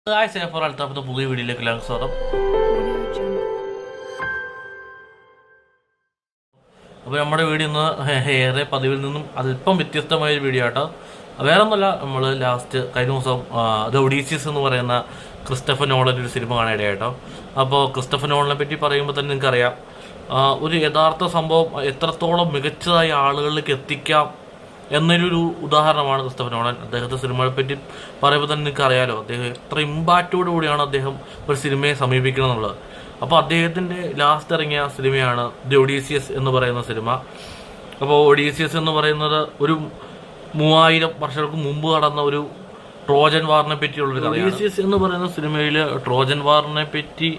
Safer അൽത്താഫിന്റെ പുതിയ വീഡിയോയിലേക്ക് എല്ലാവർക്കും സ്വാഗതം. അപ്പോൾ നമ്മുടെ വീഡിയോ ഇന്ന് ഏറെ പതിവിൽ നിന്നും അല്പം വ്യത്യസ്തമായ ഒരു വീഡിയോ ആട്ടോ. വേറെ ഒന്നുമല്ല, നമ്മൾ ലാസ്റ്റ് കഴിഞ്ഞ ദിവസം ദ ഒഡീസിയസ് എന്ന് പറയുന്ന ക്രിസ്റ്റഫർ നോളൻ്റെ ഒരു സിനിമ കാണാൻ ഇടയാട്ടോ. അപ്പോൾ ക്രിസ്റ്റഫർ നോളനെ പറ്റി പറയുമ്പോൾ തന്നെ നിങ്ങൾക്കറിയാം, ഒരു യഥാർത്ഥ സംഭവം എത്രത്തോളം മികച്ചതായി ആളുകളിലേക്ക് എത്തിക്കാം എന്നൊരു ഉദാഹരണമാണ് ക്രിസ്റ്റഫർ നോളൻ. അദ്ദേഹത്തെ സിനിമകളെ പറ്റി പറയുമ്പോൾ തന്നെ നിങ്ങൾക്ക് അറിയാലോ, അദ്ദേഹം എത്ര ഇമ്പാക്റ്റോടു കൂടിയാണ് അദ്ദേഹം ഒരു സിനിമയെ സമീപിക്കണം എന്നുള്ളത്. അപ്പോൾ അദ്ദേഹത്തിൻ്റെ ലാസ്റ്റ് ഇറങ്ങിയ സിനിമയാണ് ദി ഒഡീസിയസ് എന്ന് പറയുന്ന സിനിമ. അപ്പോൾ ഒഡീസിയസ് എന്ന് പറയുന്നത് ഒരു 3000 വർഷങ്ങൾക്ക് മുമ്പ് നടന്ന ഒരു ട്രോജൻ വാറിനെ പറ്റിയുള്ളൊരു കഥ. ഒഡീസിയസ് എന്ന് പറയുന്ന സിനിമയിൽ ട്രോജൻ വാറിനെ പറ്റി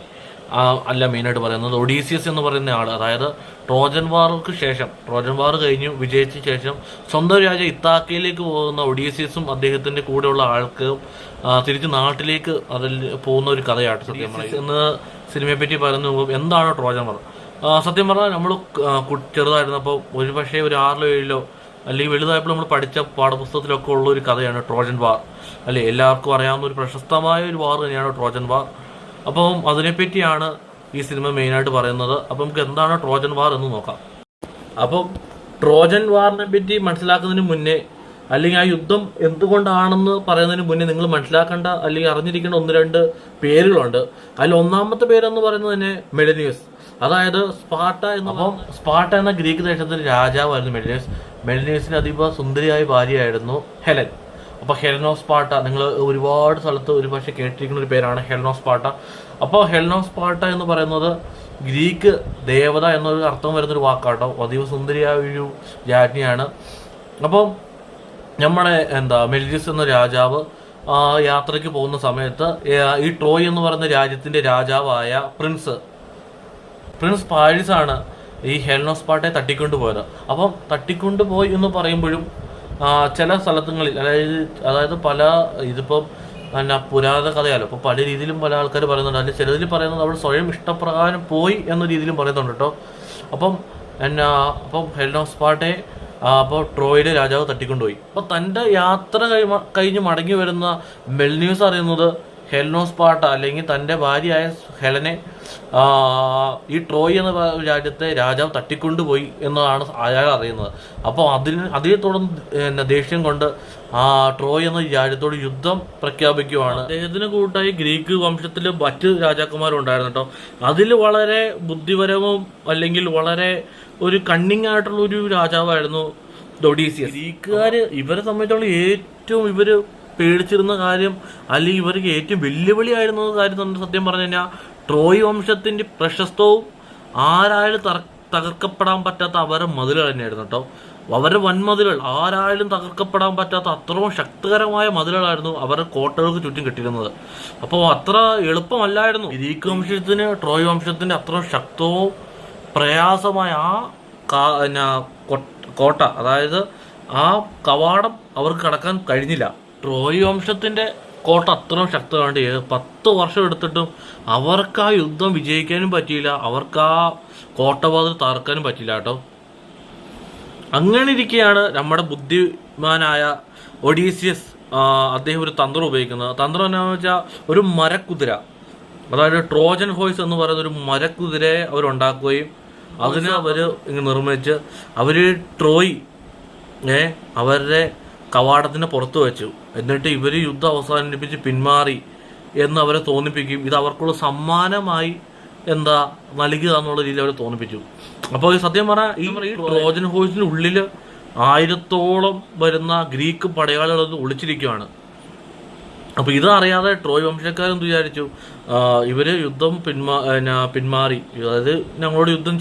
അല്ല മെയിനായിട്ട് പറയുന്നത്, ഒഡീസിയസ് എന്ന് പറയുന്ന ആൾ, അതായത് ട്രോജൻ വാർക്ക് ശേഷം, ട്രോജൻ വാർ കഴിഞ്ഞു വിജയിച്ച ശേഷം സ്വന്തം രാജ്യം ഇത്താക്കയിലേക്ക് പോകുന്ന ഒഡീസിയസും അദ്ദേഹത്തിൻ്റെ കൂടെയുള്ള ആൾക്കും തിരിച്ച് നാട്ടിലേക്ക് അതിൽ പോകുന്ന ഒരു കഥയാണ് സത്യം പറയുന്നത്. എന്ന് സിനിമയെ പറ്റി പറയുമ്പോൾ എന്താണ് ട്രോജൻ വാർ? സത്യം പറഞ്ഞാൽ നമ്മൾ ചെറുതായിരുന്നപ്പോൾ ഒരു പക്ഷേ ഒരു 6ലോ 7ലോ അല്ലെങ്കിൽ വലുതായപ്പോൾ നമ്മൾ പഠിച്ച പാഠപുസ്തകത്തിലൊക്കെ ഉള്ള ഒരു കഥയാണ് ട്രോജൻ വാർ, അല്ലേ? എല്ലാവർക്കും അറിയാവുന്ന ഒരു പ്രശസ്തമായ ഒരു വാർ തന്നെയാണ് ട്രോജൻ വാർ. അപ്പം അതിനെപ്പറ്റിയാണ് ഈ സിനിമ മെയിനായിട്ട് പറയുന്നത്. അപ്പം നമുക്ക് എന്താണ് ട്രോജൻ വാർ എന്ന് നോക്കാം. അപ്പം ട്രോജൻ വാറിനെ പറ്റി മനസ്സിലാക്കുന്നതിന് മുന്നേ, അല്ലെങ്കിൽ ആ യുദ്ധം എന്തുകൊണ്ടാണെന്ന് പറയുന്നതിന് മുന്നേ നിങ്ങൾ മനസ്സിലാക്കേണ്ട അല്ലെങ്കിൽ അറിഞ്ഞിരിക്കേണ്ട 1-2 പേരുകളുണ്ട്. അതിൽ ഒന്നാമത്തെ പേരെന്ന് പറയുന്നത് തന്നെ മെലനിയസ്, അതായത് സ്പാർട്ട എന്ന. അപ്പം സ്പാർട്ട എന്ന ഗ്രീക്ക് ദേശത്തിന്റെ രാജാവായിരുന്നു മെലനിയസ്. മെലനിയസിന് അതീവ സുന്ദരിയായ ഭാര്യയായിരുന്നു ഹെലൻ. അപ്പോൾ ഹെലൻ ഓഫ് സ്പാർട്ട നിങ്ങൾ ഒരുപാട് സ്ഥലത്ത് ഒരു പക്ഷേ കേട്ടിരിക്കുന്ന ഒരു പേരാണ് ഹെലൻ ഓഫ് സ്പാർട്ട. അപ്പോൾ ഹെലൻ ഓഫ് സ്പാർട്ട എന്ന് പറയുന്നത് ഗ്രീക്ക് ദേവത എന്നൊരു അർത്ഥം വരുന്നൊരു വാക്കാട്ടോ. അതീവ സുന്ദരിയായ ഒരു രാജ്ഞിയാണ്. അപ്പം നമ്മുടെ മെലിനിയസ് എന്ന രാജാവ് യാത്രയ്ക്ക് പോകുന്ന സമയത്ത് ഈ ട്രോയ് എന്ന് പറയുന്ന രാജ്യത്തിന്റെ രാജാവായ പ്രിൻസ് പാരിസ് ആണ് ഈ ഹെലൻ ഓഫ് സ്പാർട്ടയെ തട്ടിക്കൊണ്ടുപോയത്. അപ്പം തട്ടിക്കൊണ്ടുപോയി എന്ന് പറയുമ്പോഴും ചില സ്ഥലങ്ങളിൽ, അതായത് പല ഇതിപ്പം പുരാതന കഥയാലോ, അപ്പോൾ പല രീതിയിലും പല ആൾക്കാർ പറയുന്നുണ്ട്. അതിൽ ചിലതിൽ പറയുന്നത് അവൾ സ്വയം ഇഷ്ടപ്രകാരം പോയി എന്ന രീതിയിലും പറയുന്നുണ്ട് കേട്ടോ. അപ്പം ഹെലൻ ഓഫ് സ്പാർട്ടയെ അപ്പോൾ ട്രോയിലെ രാജാവ് തട്ടിക്കൊണ്ടുപോയി. അപ്പോൾ തൻ്റെ യാത്ര കഴിഞ്ഞ് മടങ്ങി വരുന്ന മെലനിയസ് അറിയുന്നത് ഹെലൻ ഓഫ് സ്പാർട്ട അല്ലെങ്കിൽ തൻ്റെ ഭാര്യയായ ഹെലനെ ഈ ട്രോയ് എന്ന രാജ്യത്തെ രാജാവ് തട്ടിക്കൊണ്ടുപോയി എന്നതാണ് അയാൾ അറിയുന്നത്. അപ്പോൾ അതിനെ തുടർന്ന് ദേഷ്യം കൊണ്ട് ട്രോയ് എന്ന രാജ്യത്തോട് യുദ്ധം പ്രഖ്യാപിക്കുകയാണ്. അദ്ദേഹത്തിന് കൂട്ടായി ഗ്രീക്ക് വംശത്തിൽ മറ്റ് രാജാക്കന്മാരുണ്ടായിരുന്നു കേട്ടോ. അതിൽ വളരെ ബുദ്ധിപരവും അല്ലെങ്കിൽ വളരെ ഒരു കണ്ണിങ് ആയിട്ടുള്ള ഒരു രാജാവായിരുന്നു ഒഡീസിയസ്. ഗ്രീക്കുകാർ ഇവരെ സംബന്ധിച്ചുള്ള ഏറ്റവും ഇവർ പേടിച്ചിരുന്ന കാര്യം, അല്ലെങ്കിൽ ഇവർക്ക് ഏറ്റവും വെല്ലുവിളിയായിരുന്ന കാര്യം സത്യം പറഞ്ഞു കഴിഞ്ഞാൽ ട്രോയ് വംശത്തിന്റെ പ്രശസ്തവും ആരായാലും തകർക്കപ്പെടാൻ പറ്റാത്ത അവരുടെ മതിലുകൾ തന്നെയായിരുന്നു കേട്ടോ. അവരുടെ വൻമതിലുകൾ ആരായാലും തകർക്കപ്പെടാൻ പറ്റാത്ത അത്രയും ശക്തകരമായ മതിലുകളായിരുന്നു അവരുടെ കോട്ടകൾക്ക് ചുറ്റും കെട്ടിയിരുന്നത്. അപ്പോൾ അത്ര എളുപ്പമല്ലായിരുന്നു ഗ്രീക്ക് വംശത്തിന് ട്രോയ് വംശത്തിന്റെ അത്ര ശക്തവും പ്രയാസമായ കോട്ട, അതായത് ആ കവാടം അവർക്ക് കടക്കാൻ കഴിഞ്ഞില്ല. ട്രോയ് വംശത്തിന്റെ കോട്ട അത്രയും ശക്തമാണ്. 10 വർഷം എടുത്തിട്ടും അവർക്ക് ആ യുദ്ധം വിജയിക്കാനും പറ്റിയില്ല, അവർക്ക് ആ കോട്ടവാതിൽ തകർക്കാനും പറ്റില്ല കേട്ടോ. അങ്ങനെ ഇരിക്കെയാണ് നമ്മുടെ ബുദ്ധിമാനായ ഒഡീസിയസ് അദ്ദേഹം ഒരു തന്ത്രം ഉപയോഗിക്കുന്നത്. തന്ത്രം എന്താണെന്ന് വെച്ചാൽ ഒരു മരക്കുതിര, അതായത് ട്രോജൻ ഹോഴ്സ് എന്ന് പറയുന്ന ഒരു മരക്കുതിരയെ അവരുണ്ടാക്കുകയും അതിനെ അവർ നിർമ്മിച്ച് അവർ ട്രോയ് അവരുടെ കവാടത്തിന് പുറത്തു വെച്ചു. എന്നിട്ട് ഇവർ യുദ്ധം അവസാനിപ്പിച്ച് പിന്മാറി എന്ന് അവരെ തോന്നിപ്പിക്കും. ഇത് അവർക്കുള്ള സമ്മാനമായി നൽകുക എന്നുള്ള രീതിയിൽ അവരെ തോന്നിപ്പിച്ചു. അപ്പോൾ സത്യം പറഞ്ഞാൽ ഈ ട്രോജൻ ഹോഴ്സിന് ഉള്ളിൽ 1000ഓളം വരുന്ന ഗ്രീക്ക് പടയാളികൾ ഒളിച്ചിരിക്കുകയാണ്. അപ്പോൾ ഇതറിയാതെ ട്രോയ് വംശക്കാരെന്ന് വിചാരിച്ചു ഇവര് യുദ്ധം പിന്മാറി, അതായത് ഞങ്ങളോട് യുദ്ധം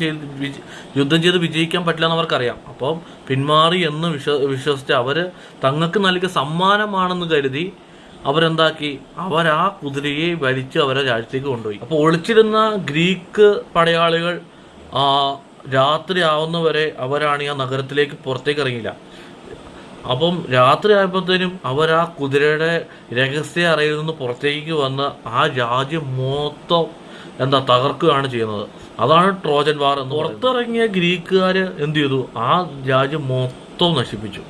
ചെയ്ത് വിജയിക്കാൻ പറ്റില്ല എന്ന് അവർക്കറിയാം. അപ്പം പിന്മാറി എന്ന് വിശ്വസിച്ച് അവര് തങ്ങൾക്ക് നൽകിയ സമ്മാനമാണെന്ന് കരുതി അവരെന്താക്കി, അവരാ കുതിരയെ വലിച്ച് അവരെ രാജ്യത്തേക്ക് കൊണ്ടുപോയി. അപ്പോൾ ഒളിച്ചിരുന്ന ഗ്രീക്ക് പടയാളികൾ രാത്രി ആവുന്നവരെ അവരാണ് ആ നഗരത്തിലേക്ക് പുറത്തേക്ക് ഇറങ്ങിയില്ല. അപ്പം രാത്രി ആയപ്പോഴത്തേനും അവർ ആ കുതിരയുടെ രഹസ്യ അറയിൽ നിന്ന് പുറത്തേക്ക് വന്ന് ആ രാജ്യം മൊത്തം തകർക്കുകയാണ് ചെയ്യുന്നത്. അതാണ് ട്രോജൻ വാർ എന്ന്. പുറത്തിറങ്ങിയ ഗ്രീക്കുകാർ എന്ത് ചെയ്തു, ആ രാജ്യം മൊത്തം നശിപ്പിച്ചു.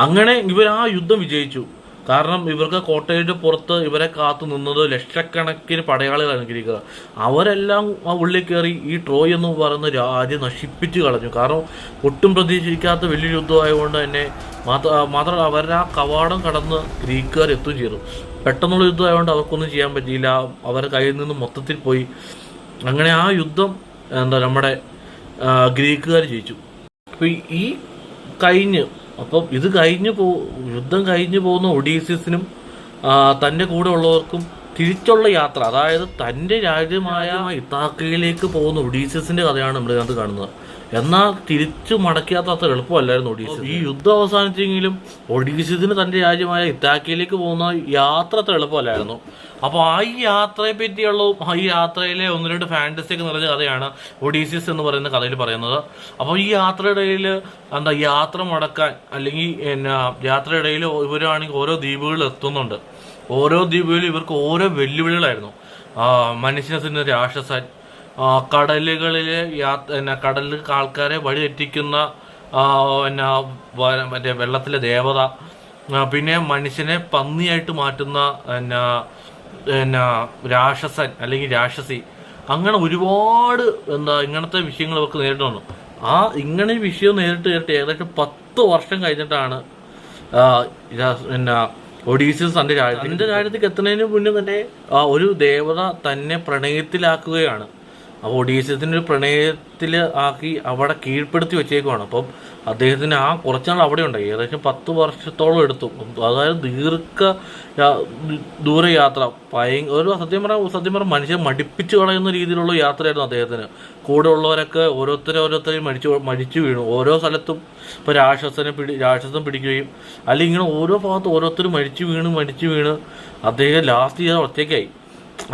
അങ്ങനെ ഇവർ ആ യുദ്ധം വിജയിച്ചു. കാരണം ഇവർക്ക് കോട്ടയുടെ പുറത്ത് ഇവരെ കാത്തു നിന്നത് ലക്ഷക്കണക്കിന് പടയാളികളാണ് ഗ്രീക്കുകാർ. അവരെല്ലാം ആ ഉള്ളിൽ കയറി ഈ ട്രോയ് എന്ന് പറയുന്ന രാജ്യം നശിപ്പിച്ച് കളഞ്ഞു. കാരണം ഒട്ടും പ്രതീക്ഷിക്കാത്ത വലിയൊരു യുദ്ധമായതുകൊണ്ട് തന്നെ മാത്രമല്ല അവരുടെ ആ കവാടം കടന്ന് ഗ്രീക്കുകാർ എത്തുകയും ചെയ്തു. പെട്ടെന്നുള്ള യുദ്ധമായതുകൊണ്ട് അവർക്കൊന്നും ചെയ്യാൻ പറ്റിയില്ല. അവരുടെ കയ്യിൽ നിന്ന് മൊത്തത്തിൽ പോയി. അങ്ങനെ ആ യുദ്ധം നമ്മുടെ ഗ്രീക്കുകാർ ജയിച്ചു. അപ്പോൾ ഈ ഇത് യുദ്ധം കഴിഞ്ഞ് പോകുന്ന ഒഡീസിസിനും തൻ്റെ കൂടെ ഉള്ളവർക്കും തിരിച്ചുള്ള യാത്ര, അതായത് തൻ്റെ രാജ്യമായ ഇത്താക്കയിലേക്ക് പോകുന്ന ഒഡീസിസിൻ്റെ കഥയാണ് നമ്മൾ ഇതിനകത്ത് കാണുന്നത്. എന്നാൽ തിരിച്ചു മടക്കിയാത്ത അത്ര എളുപ്പമല്ലായിരുന്നു ഒഡീസിസ്. ഈ യുദ്ധം അവസാനിച്ചെങ്കിലും ഒഡീസിസിന് തൻ്റെ രാജ്യമായ ഇത്താക്കയിലേക്ക് പോകുന്ന യാത്ര അത്ര എളുപ്പമല്ലായിരുന്നു. അപ്പോൾ ആ ഈ യാത്രയെ പറ്റിയുള്ള ഈ യാത്രയിലെ 1-2 ഫാൻറ്റസിയൊക്കെ നിറഞ്ഞ കഥയാണ് ഒഡീസിസ് എന്ന് പറയുന്ന കഥയിൽ പറയുന്നത്. അപ്പോൾ ഈ യാത്രയിടയിൽ യാത്ര മുടക്കാൻ അല്ലെങ്കിൽ യാത്രയിടയിൽ ഇവരാണെങ്കിൽ ഓരോ ദ്വീപുകളിൽ എത്തുന്നുണ്ട്. ഓരോ ദ്വീപുകളിലും ഇവർക്ക് ഓരോ വെല്ലുവിളികളായിരുന്നു. മനുഷ്യനെ തിന്ന രാക്ഷസൻ, കടലുകളിലെ കടലിൽ ആൾക്കാരെ വഴിതെറ്റിക്കുന്ന മറ്റേ വെള്ളത്തിലെ ദേവത, പിന്നെ മനുഷ്യനെ പന്നിയായിട്ട് മാറ്റുന്ന രാക്ഷസൻ അല്ലെങ്കിൽ രാക്ഷസി, അങ്ങനെ ഒരുപാട് ഇങ്ങനത്തെ വിഷയങ്ങൾ അവർക്ക് നേരിട്ട് വന്നു. ഇങ്ങനെ വിഷയം നേരിട്ട് ഏകദേശം 10 വർഷം കഴിഞ്ഞിട്ടാണ് ഒഡീസിസ് തൻ്റെ രാജ്യത്തേക്ക് എത്തുന്നതിന് മുന്നേ തന്നെ ഒരു ദേവത തന്നെ പ്രണയത്തിലാക്കുകയാണ്. അപ്പോൾ ഒഡീസിസിൻ്റെ ഒരു പ്രണയത്തിൽ ആക്കി അവിടെ കീഴ്പ്പെടുത്തി വെച്ചേക്കുവാണ്. അപ്പം അദ്ദേഹത്തിന് കുറച്ചാൾ അവിടെ ഉണ്ടായി. ഏകദേശം 10 വർഷത്തോളം എടുത്തു. അതായത് ദൂരയാത്ര, ഒരു സത്യം പറഞ്ഞാൽ മനുഷ്യൻ മടിപ്പിച്ച് കളയുന്ന രീതിയിലുള്ള യാത്രയായിരുന്നു അദ്ദേഹത്തിന്. കൂടെ ഉള്ളവരൊക്കെ ഓരോരുത്തരെയും മരിച്ചു വീണു. ഓരോ സ്ഥലത്തും ഇപ്പോൾ രാക്ഷസം പിടിക്കുകയും അല്ലെങ്കിൽ ഇങ്ങനെ ഓരോ ഭാഗത്തും ഓരോരുത്തരും മരിച്ചു വീണ് അദ്ദേഹം ലാസ്റ്റ് ചെയ്ത ഒറ്റയ്ക്കായി.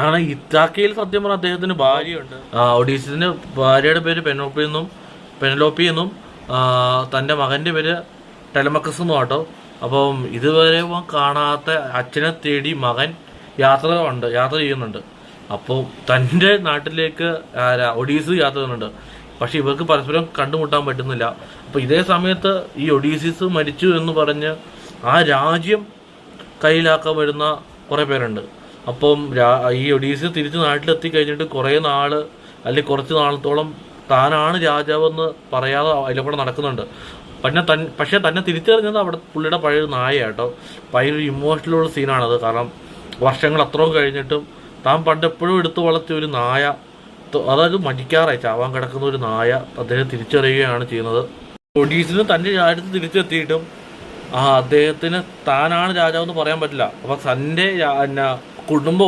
അങ്ങനെ ഇത്താക്കയിൽ സത്യം പറഞ്ഞാൽ അദ്ദേഹത്തിന് ഭാര്യയുണ്ട്. ഒഡീസിസിൻ്റെ ഭാര്യയുടെ പേര് പെനലോപ്പി എന്നും തൻ്റെ മകൻ്റെ പേര് ടെലമക്കസ് എന്നും ആട്ടോ. അപ്പം ഇതുവരെ കാണാത്ത അച്ഛനെ തേടി മകൻ യാത്ര ചെയ്യുന്നുണ്ട്. അപ്പോൾ തൻ്റെ നാട്ടിലേക്ക് ഒഡീസിസ് യാത്ര ചെയ്യുന്നുണ്ട്. പക്ഷെ ഇവർക്ക് പരസ്പരം കണ്ടുമുട്ടാൻ പറ്റുന്നില്ല. അപ്പോൾ ഇതേ സമയത്ത് ഈ ഒഡീസിസ് മരിച്ചു എന്ന് പറഞ്ഞ് ആ രാജ്യം കയ്യിലാക്കാൻ വരുന്ന കുറേ പേരുണ്ട്. അപ്പം ഈ ഒഡീസിസ് തിരിച്ച് നാട്ടിലെത്തി കഴിഞ്ഞിട്ട് കുറച്ച് നാളത്തോളം താനാണ് രാജാവെന്ന് പറയാതെ അതിലൂടെ നടക്കുന്നുണ്ട്. പക്ഷെ തന്നെ തിരിച്ചറിഞ്ഞത് അവിടെ പുള്ളിയുടെ പഴയ നായ കേട്ടോ. ഭയങ്കര ഇമോഷണലുള്ള സീനാണത്. കാരണം വർഷങ്ങൾ അത്രയും കഴിഞ്ഞിട്ടും താൻ പണ്ട് എപ്പോഴും എടുത്ത് വളർത്തിയ ഒരു നായ, അതായത് മരിക്കാറായി ചാവാൻ കിടക്കുന്ന ഒരു നായ അദ്ദേഹം തിരിച്ചറിയുകയാണ് ചെയ്യുന്നത്. ഒഡീസിന് തൻ്റെ രാജ്യത്ത് തിരിച്ചെത്തിയിട്ടും അദ്ദേഹത്തിന് താനാണ് രാജാവെന്ന് പറയാൻ പറ്റില്ല. അപ്പം തൻ്റെ കുടുംബം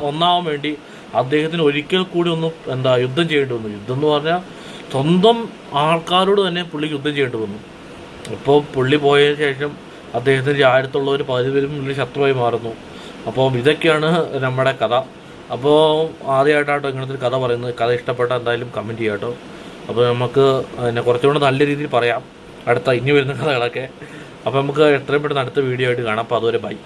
ഒന്നാവാൻ വേണ്ടി അദ്ദേഹത്തിന് ഒരിക്കൽ കൂടി യുദ്ധം ചെയ്യേണ്ടി വന്നു. യുദ്ധം എന്ന് പറഞ്ഞാൽ സ്വന്തം ആൾക്കാരോട് തന്നെ പുള്ളിക്ക് യുദ്ധം ചെയ്യേണ്ടി വന്നു. ഇപ്പോൾ പുള്ളി പോയതിന് ശേഷം അദ്ദേഹത്തിൻ്റെ രാജ്യത്തുള്ളവർ 10 പേരും ശത്രുവായി മാറുന്നു. അപ്പോൾ ഇതൊക്കെയാണ് നമ്മുടെ കഥ. അപ്പോൾ ആദ്യമായിട്ടാട്ടോ ഇങ്ങനത്തെ ഒരു കഥ പറയുന്നത്. കഥ ഇഷ്ടപ്പെട്ടാൽ എന്തായാലും കമൻറ്റ് ചെയ്യാം കേട്ടോ. അപ്പോൾ നമുക്ക് കുറച്ചുകൂടെ നല്ല രീതിയിൽ പറയാം ഇനി വരുന്ന കഥകളൊക്കെ. അപ്പോൾ നമുക്ക് എത്രയും പെട്ടെന്ന് അടുത്ത വീഡിയോ ആയിട്ട് കാണാം. അപ്പോൾ അതുവരെ ബൈ.